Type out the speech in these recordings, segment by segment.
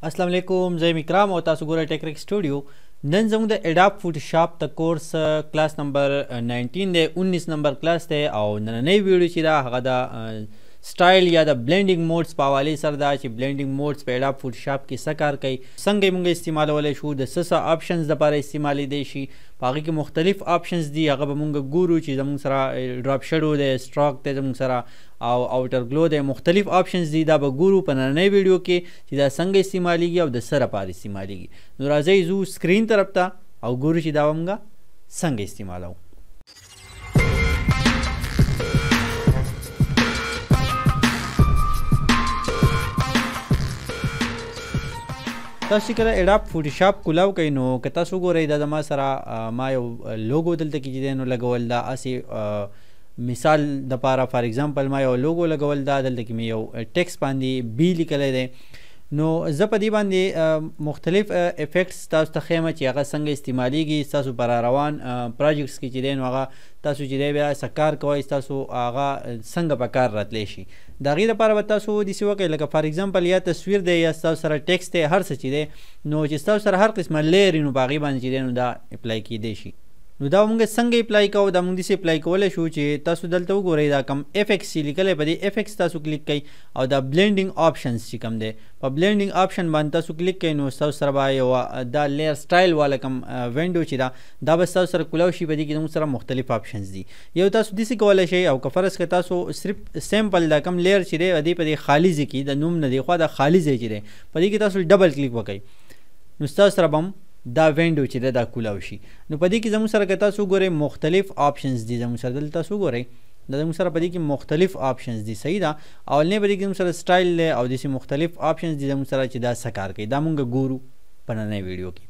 अस्सलाम वालेकुम ज़य इकराम और तासु गोरा टेक्निक स्टूडियो नन जमुद adobe Photoshop the course class number 19 they 19 number class थे और नई वीडियो चिदा हगा स्टाइल या द ब्लेंडिंग मोड्स पावाली सरदा ची ब्लेंडिंग मोड्स पे एडोब फोटोशॉप की सकार कई संगे मुंगे इस्तेमाल वाले शू द ससा ऑप्शंस द पारे इस्तेमाली देशी बाकी के मुख्तलिफ ऑप्शंस दी अगर मुंगे गुरु ची जमुंग सरा ड्रॉप शेडो दे स्ट्रोक दे जमुंग सरा और आउटर ग्लो दे मुख्तलिफ ऑप्शंस दी दा गुरु पर नए वीडियो के सीधा संग इस्तेमाली की और द सरा पार इस्तेमाली की नराजे जू स्क्रीन तरफ था और गुरु ची दावंगा संग इस्तेमाल आओ तसी करा एडोब फोटोशॉप कुलाव कइनो कता सुगो रे दा जमा सरा मा यो लोगो दलते की जेनो लगवल दा असी मिसाल द पारा फॉर एग्जांपल मा यो लोगो लगवल दा दलते की मे यो टेक्स्ट बांदी बी लिखले दे नो जपदी बांदी मुख्तलिफ इफेक्ट्स तास तखैमा ची आगा संग इस्तेमाली की तासु पर रवान प्रोजेक्ट्स की चिदेन आगा तासु चिदे बया सकार कोई तासु आगा संग पकार रतलेशी दागी द पारा बतासु दिसी वके लका फॉर एग्जांपल या तस्वीर दे या तासु सरा टेक्स्ट दे हर से चिदे नो जिस्ता सरा हर किस्म लेयर नु बागी बान चिदेन दा अप्लाई की देशी नु दा मुंगे संग अप्लाई को दा मुंग दिसी अप्लाई कोले शू ची तासु दलतो गोरे दा कम एफएक्स लिखले पदी एफएक्स तासु क्लिक कई और दा ब्लेंडिंग ऑप्शंस ची कम दे पर ब्लेंडिंग ऑप्शन बान तासु क्लिक कई नो तासु सरबा यो दा लेयर स्टाइल वाला कम विंडो ची दा बस तासु सर कुलावशी पदी की सरा मुख्तलिफ ऑप्शंस दी यो तासु दिसी कोले शे और कफरस के तासु सिर्फ सैंपल दा कम लेयर ची दे अदी पदी खाली की दा नुम न दे ख्वा दा खाली जे ची दे पदी की तासु डबल क्लिक वकई नु तासु सरबम दा विंडो ची दा कुलावशी नु पदी की जमु सर कता सु गोरे मुख्तलिफ ऑप्शंस दी जमु सर दलता सु गोरे दा जमु सर पदी की मुख्तलिफ ऑप्शंस दी सही दा और ने पदी की जमु सर स्टाइल ले और दिसी मुख्तलिफ ऑप्शंस दी जमु सर ची दा सकार के दा मुंग गुरु बनाने वीडियो की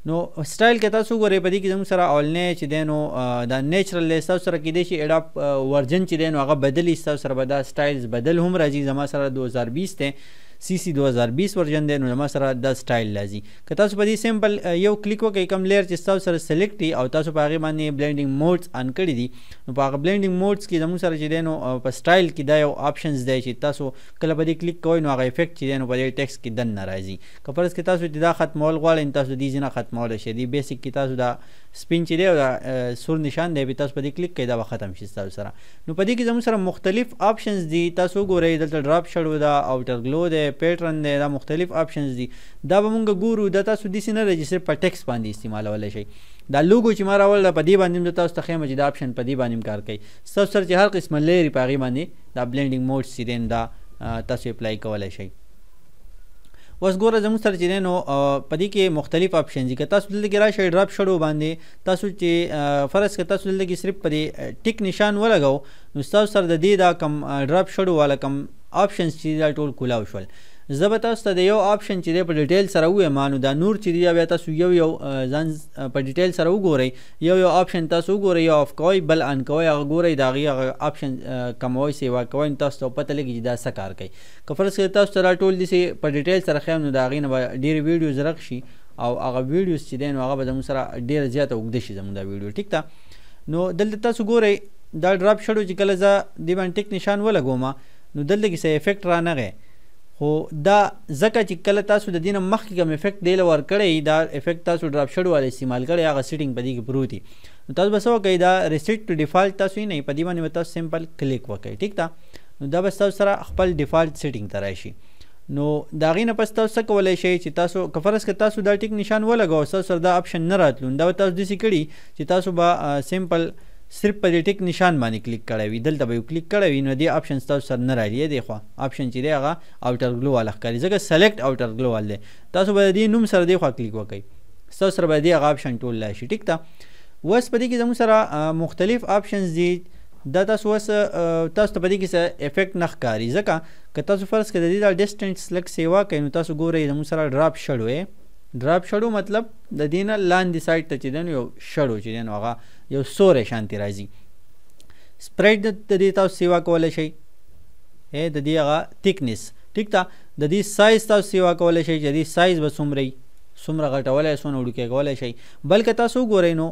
नो स्टाइल कता सु गोरे पदी की जमु सर और ने ची देनो दा नेचुरल ले सर की देशी एडोब वर्जन ची देनो आगा बदली सर बदा स्टाइल्स बदल हम राजी जमा सर 2020 थे सीसी 2020 वर्जन दे नमा सरा द स्टाइल लाजी कता सु पदी सिंपल यो क्लिक वके कम लेयर चिस्ता सर सेलेक्ट ही और तासु पागे माने ब्लेंडिंग मोड्स ऑन करी दी नो पागे ब्लेंडिंग मोड्स की जमु सर चिदेनो प स्टाइल की दायो ऑप्शंस दे ची तासु कला पदी क्लिक कोई नो आगा इफेक्ट चिदेनो पदी टेक्स्ट की दन नाराजी कफरस के तासु दिदा खत्म होल गवाल इन तासु दी जना खत्म होल शेदी बेसिक की तासु दा स्पिन ची दे सुर निशान दे भी तासु पदी क्लिक कइदा खत्म शिस्ता सरा नो पदी की जमु सर मुख्तलिफ ऑप्शंस दी तासु गोरे दल ड्रॉप शेडो दा आउटर ग्लो दे पैटर्न दे दा मुख्तलिफ ऑप्शंस दी दा बमुंग गुरु दा तासु दिसी न रजिस्टर पर टेक्स्ट बांदी इस्तेमाल वाले शई दा लोगो ची मारा वाला पदी बांदिम दा तासु तखे मजी दा ऑप्शन पदी बांदिम कार कई सब सर हर किस्म लेरी पागी बांदी दा ब्लेंडिंग मोड्स सी देन दा तासु अप्लाई का वाले शई वस गोरा जमु सर ची देनो पदी के मुख्तलिफ ऑप्शन जी तासु दिल के राशे ड्रॉप शेडो बांदे तासु ची फरस के तासु दिल की सिर्फ पदी टिक निशान वाला गाओ नुस्ताव सर द दी दा कम ड्रॉप शेडो वाला कम ऑप्शंस ची दा टोल कुलाव शवल जबरदस्त द यो ऑप्शन ची दे पर डिटेल सर हुए मानु दा नूर ची दिया बेता सु यो यो जन पर डिटेल सर हो गोरे यो यो ऑप्शन तासु गोरे यो ऑफ कोई बल अन कोई गोरे दागी ऑप्शन कमोई सेवा कोई तासु पता लगी दा सकार कई कफरस के तासु सर टोल दिसे पर डिटेल सर खैम नु दागी न डेर वीडियोस रखशी और आगा वीडियोस ची देन आगा बदम सर डेर ज्यादा उगदेशी जमुदा वीडियो ठीक था नो दल तासु गोरे दा ड्रॉप शेडो ची कलजा दीवान टिक निशान वला गोमा नो दल की से इफेक्ट राना गए हो दा जका ची कल तासु द दिन मख की कम इफेक्ट देल वर करे दा इफेक्ट तासु ड्रॉप शेडो वाले इस्तेमाल करे आगा सेटिंग पदी की प्रूती तासु बसो कई दा रिसेट टू डिफॉल्ट तासु ही नहीं पदी माने बता सिंपल क्लिक वके ठीक था दा बस तासु सरा खपल डिफॉल्ट सेटिंग तराशी नो दागी न पस तासु सक वाले शे ची तासु कफरस के तासु दा टिक निशान वाला गो सर दा ऑप्शन न रातलु दा तासु दिसी कड़ी ची तासु बा सिंपल सिर्फ पर टिक निशान बानी क्लिक करावी दल तब क्लिक करावी नो दे ऑप्शन तासु सर न रही है देखो ऑप्शन ची देगा आउटर ग्लो वाला करी जगह सेलेक्ट आउटर ग्लो वाले तासु बदी नुम सर देखो क्लिक वकई तासु सर बदी ऑप्शन टूल लाशी ठीक था वस पदी की जमु सरा मुख्तलिफ ऑप्शंस दी दा तासु वस तासु पदी की से इफेक्ट नखकारी जका क तासु फर्स्ट के दी डिस्टेंस सेलेक्ट सेवा कइनु तासु गोरे जमु सरा ड्रॉप शेडो है ड्रॉप शेडो मतलब द दीना लान दी साइड त चिदन यो शेडो चिदन वागा यो सोरे शांति राजी स्प्रेड द दी तासु सेवा कोले शई ए द दी आगा थिकनेस ठीक था द दी साइज तासु सेवा कोले शई जदी साइज बसुम रही सुमरा घटा वाले सोन उड़ के कोले शई बल्कि तासु गोरे नो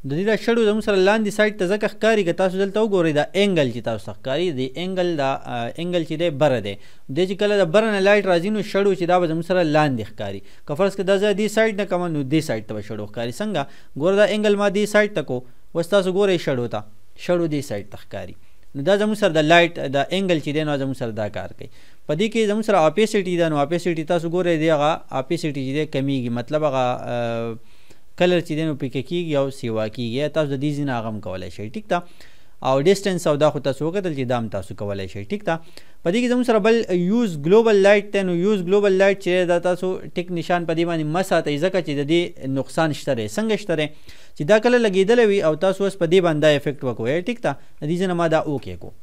د دې دا شډو زموږ سره لاندې سایډ ته ځکه ښکاري که تاسو دلته وګورئ دا اینګل چې تاسو ته ښکاري د اینګل دا اینګل چې دی بره دی دی چې کله د بره نه لایټ راځي نو شډو چې دا به زموږ سره لاندې ښکاري که فرض کړه دا زه دې سایډ نه کوم نو دې سایډ ته به شډو ښکاري څنګه ګوره دا اینګل ما دې سایډ ته کو اوس تاسو ګورئ شډو ته شډو دې سایډ ته ښکاري نو دا زموږ سره د لایټ د اینګل چې دی نو زموږ سره دا کار کوي په دې کې زموږ سره اپیسټي ده نو اپیسټي تاسو ګورئ دی هغه اپیسټي چې دی کمیږي مطلب هغه کلر چې دی نو پیکه کېږي او سیوا کېږي تاسو د دې ځینې هغه هم کولی شئ ټیک ده او ډسټنس او دا خو تاسو وکتل چې دا هم تاسو کولی شئ ټیک ده په دې کې زموږ سره بل یوز ګلوبل لایټ دی نو یوز ګلوبل لایټ چې دا تاسو ټیک نشان په دې باندې مه ساتئ ځکه چې د دې نقصان شته دی څنګه شته دی چې دا کله لګېدلی وي او تاسو اوس په دې باندې دا افیکټ وکوئ ټیک ده د دې ځای نه ما دا اوکې کو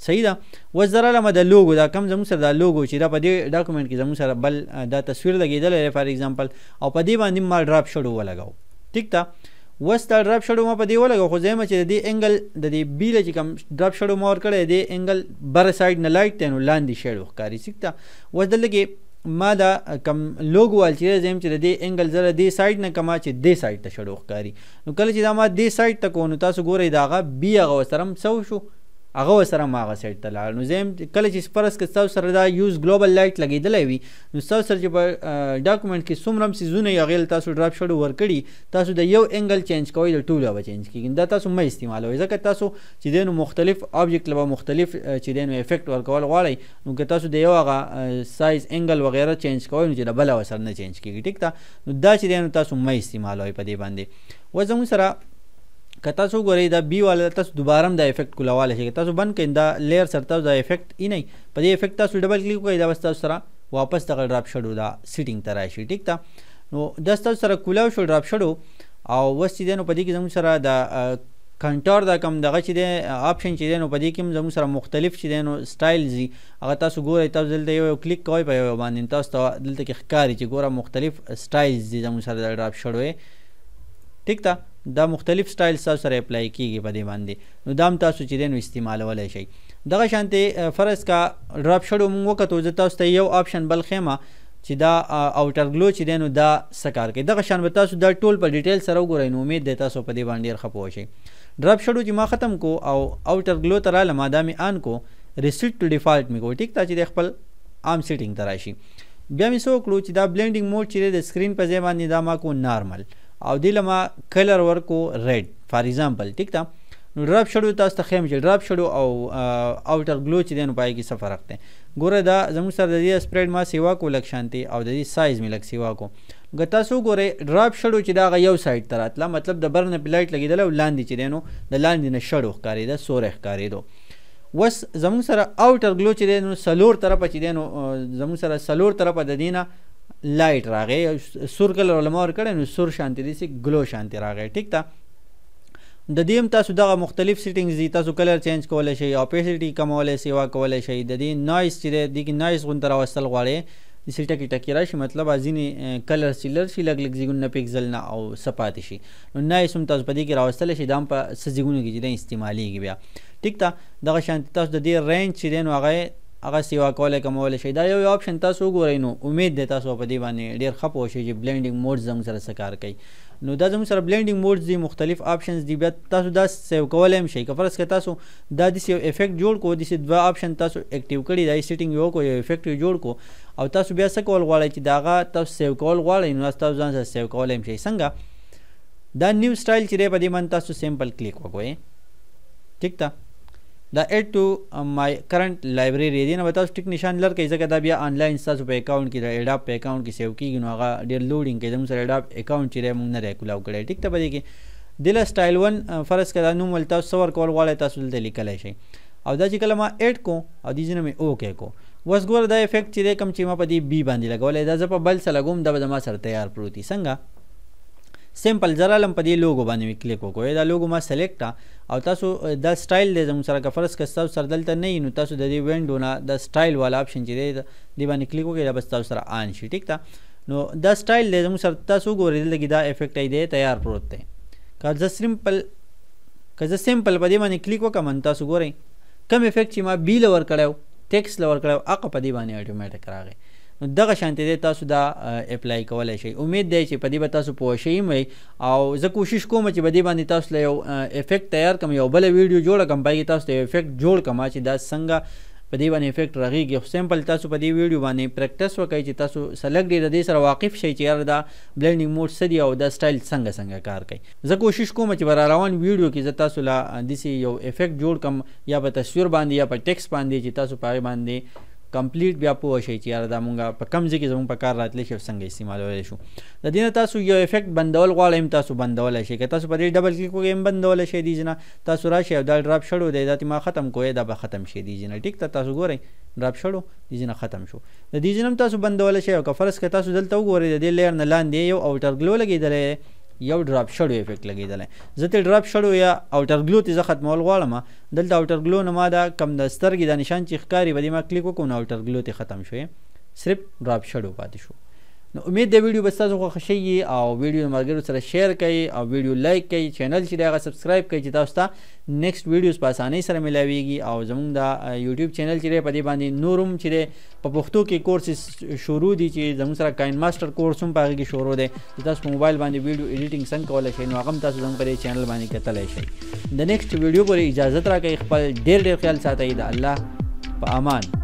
صحیح ده اوس زه راغلم د لوګو دا کم زموږ سره دا لوګو چې دا په دې ډاکومنټ کې زموږ سره بل دا تصویر لګېدلی دی فار ایگزامپل او په دې باندې ما ډراپ شډو ولګاو ټیک ده اوس دا ډراپ شډو ما په دې ولګاو خو زه یم چې د دې اینګل د دې بیله چې کوم ډراپ شډو ما ورکړی دی اینګل بره سایډ نه لایټ دی نو لاندې شیډو ښکاري ټیک ده اوس دلته کې ما دا کم لوګو وال چې زه یم چې د دې اینګل زه د دې سایډ نه کما چې دې سایډ ته شډو ښکاري نو کله چې دا ما دې سایډ ته کوو نو تاسو ګورئ د هغه بي هغه ورسره هم څه وشو هغه ورسره هم هغه سایډ ته لاړ نو زه کله چې فرض که ستاسو سره دا یوز ګلوبل لایټ لګېدلی وي نو ستاسو سره چې په ډاکومنټ کې څومره هم څیزونه یې هغې له تاسو ډراپ شډو ورکړي تاسو د یو اینګل چینج کوئ د ټولو به چینج کېږي دا تاسو مه استعمالوئ ځکه تاسو چې دی نو مختلف آبجکټ له به مختلف چې دی نو افیکټ ورکول غواړئ نو که تاسو د یو هغه سایز اینګل وغیره چینج کوئ نو چې د بله ورسره نه چینج کېږي ټیک ده نو دا چې دی نو تاسو مه استعمالوئ په دې باندې اوس زموږ سره که تاسو وګورئ دا بي والا تاسو دوباره هم دا افیکټ کولی شئ که تاسو بند کړئ دا لیر سره تاسو دا افیکټ اینئ په دې افیکټ تاسو ډبل کلیک وکړئ دا بس تاسو سره واپس دغه ډراپ شډو دا سیټینګ ته راشي ټیک ده نو دا ستاسو سره کولاو شو ډراپ شډو او اوس چې دی نو په دې کې زموږ سره د کنټور دا کم دغه چې دی آپشن چې دی نو په دې کې هم زموږ سره مختلف چې دی نو سټایل ځي هغه تاسو ګورئ تاسو دلته یو کلیک کوئ په یو باندې تاسو ته دلته کې ښکاري چې ګوره مختلف سټایلز دي زموږ سره د ډراپ شډو ټیک ده دا مختلف سټایل تاسو سره اپلای کیږي په دې باندې نو دا هم تاسو چې دی نو استعمالولی شئ دغه شانتې فرض کا ډراپ شډو مونږ وکتو زه تاسو ته یو آپشن بل ښیمه چې دا اوټر ګلو چې دی نو دا څه کار کوي دغه شان به تاسو دا ټول په ډیټیل سره وګورئ نو امید دی تاسو په دې باندې ډېر ښه پوه شئ ډراپ شډو چې ما ختم کو او اوټر ګلو ته رالم دا مې آن کو ریسیټ ټو ډیفالټ مې کو ټیک ده چې د خپل عام سیټینګ ته راشي بیا مې څه وکړو چې دا بلینډینګ موډ چې دی د سکرین په ځای باندې دا ما کو نارمل او دې له ما کلر ورکو ریډ فار ایگزامپل ټیک ده نو ډراپ شډو تاسو ته ښیم چې ډراپ شډو او اوټر ګلو چې دی نو په هغې کې څه فرق دی ګوره دا زموږ سره د دې سپریډ ما سیوا کو لږ شانتې او د دې سایز مې لږ سیوا کو که تاسو وګورئ ډراپ شډو چې دا هغه یو سایډ ته راتله مطلب د بر نه پې لایټ لګېدلی او لاندې چې دی نو د لاندې نه شډو ښکارېده سوری ښکارېدو اوس زموږ سره اوټر ګلو چې دی نو څلور طرفه چې دی نو زموږ سره څلور طرفه د دې نه لایټ راغی سور کلر ولما ورکړی نو سور شانتې داسې ګلو شانتې راغی ټیک ده د دې هم تاسو دغه مختلف سیټینګز دي تاسو کلر چینج کولی شئ اپیسټي کمولی سیوا کولی شئ د دې نایس چې دی دې کې نایس غونته راوستل غواړئ داسې ټکي ټکي راشي مطلب ځینې کلر چې لر شي لږ لږ ځیګونه نه پیکزل نه او څه پاتې شي نو نایس هم تاسو په دې کې راوستلی شئ دا هم په څه ځیګونو کې چې دی استعمالیږي بیا ټیک ده دغه شانتې تاسو د دې رینج چې دی نو هغه سیوا کولی کمولی شئ دا یو آپشن تاسو وګورئ نو امید دی تاسو په دې باندې ډېر ښه پوه شئ چې بلینډینګ موډ زموږ سره څه کار کوي نو دا زموږ سره بلینډینګ موډز دي مختلف آپشنز دي بیا تاسو دا سیو کولی هم شئ که فرض که تاسو دا داسې یو افیکټ جوړ کړو داسې دوه آپشن تاسو اکټیو کړي دا سیټینګ یې وکړو یو افیکټ یې جوړ کړو او تاسو بیا څه کول غواړئ چې د هغه تاسو سیو کول غواړئ نو تاسو ځان سره سیو کولی هم شئ څنګه دا نیو سټایل چې دی په دې باندې تاسو سمپل کلیک وکړئ ټیک ده دا اډ ټو مای کرنٹ لایبرری دی نه به تاسو ټیک نشان لر کوئ ځکه دا بیا آنلاین ستاسو په اکاونټ کې د ایډاپ په اکاونټ کې سیو کېږي نو هغه ډېر لوډینګ کوي زموږ سره ایډاپ اکاونټ چې دی مونږ نه دی کولاو کړی ټیک ته په دې کې دله سټایل ون فرض که دا نوم ول تاسو څه ورکول غواړئ تاسو دلته لیکلی شئ او دا چې کله ما اډ کو او دې ځینه مې اوکې کو اوس ګوره دا افیکټ چې دی کوم چې ما په دې بي باندې لګولی دا زه په بل څه لګوم دا به زما سره تیار پروت وي څنګه سمپل زرا لم په دې لوګو باندې مې کلیک وکړو دا لوګو ما سلیکټ او تاسو دا سټایل دی زموږ سره که فرض که ستاسو سره دلته نه وي نو تاسو د دې وینډو نه د سټایل والا آپشن چې دی دې باندې کلیک وکړئ دا به ستاسو سره آن شي ټیک ده نو دا سټایل دی زموږ سره تاسو وګورئ دلته کې دا افیکټ دی تیار پروت دی که زه سمپل په دې باندې کلیک وکړم تاسو ګورئ کوم افیکټ چې ما بي له ورکړی و ټیکس له ورکړی و هغه په دې باندې اټومیټک راغی دغه شانتي دی تاسو دا اپلای کولای شئ. امید دی چې په دې به تاسو پوه شئ او زه کوشش کوم چې په دې باندې تاسو له یو افیکټ تیار کړم، یو بله ویډیو جوړه کړم، پای کې تاسو ته یو افیکټ جوړ کړم چې دا څنګه په دې باندې افیکټ راغیږي. خو سمپل تاسو په دې ویډیو باندې پریکټس وکړئ چې تاسو سلګ ډېر د دې سره واقف شئ چې یاره دا بلینډینګ موډ څه دی او دا سټایل څنګه کار کوي. زه کوشش کوم چې به روان ویډیو کې زه تاسو له داسې یو افیکټ جوړ کړم یا په تصویر باندې یا په ټیکس باندې چې تاسو په هغې باندې کمپلیټ بیا پوه شئ چې یاره دا مونږ په کم ځای کې زموږ په کار راتلی شي او څنګه استعمالولی شو. د دې نه تاسو یو افیکټ بندول غواړئ هم تاسو بندولی شئ، که تاسو په دې ډبل کلیک وکړئ هم بندولی شئ. دې نه تاسو راشئ او دا ډراپ شړو دی دا ما ختم کوئ دا به ختم شي. دې نه ټیک ته تاسو ګورئ ډراپ شړو دې نه ختم شو. د دې هم تاسو بندولی شئ او که فرض که تاسو دلته وګورئ د دې لیر نه لاندې یو اوټر ګلو لګېدلی یو ډراپ شړو افیکټ لګېدلی. زه ته ډراپ شړو یا اوټر ګلو ته زه ختمول غواړم. دلته اوټر ګلو نه ما دا کم د سترګې دا نشان چې ښکاري به دې ما کلیک وکړو نو اوټر ګلو ته ختم شو، صرف ډراپ شړو پاتې شو. نو امید د ویډیو به ستاسو خوښه شي او ویډیو ملګرو سره شیر کړئ او ویډیو لایک کړئ، چینل چې دی هغه سبسکرایب کړئ چې تاسو ته نیکسټ ویډیوز په اسانۍ سره میلاویږي. او زموږ د یوټیوب چینل چې دی په دې باندې نور هم چې دی په پښتو کې کورسز شروع دي چې زموږ سره کاین ماسټر کورس هم په هغې کې شروع دی چې تاسو په موبایل باندې ویډیو ایډیټینګ څنګه کولی شئ نو هغه هم تاسو زموږ په دې چینل باندې کتلی شئ. د نیکسټ ویډیو پورې اجازت راکړئ. خپل ډېر خیال ساتئ. د الله په امان.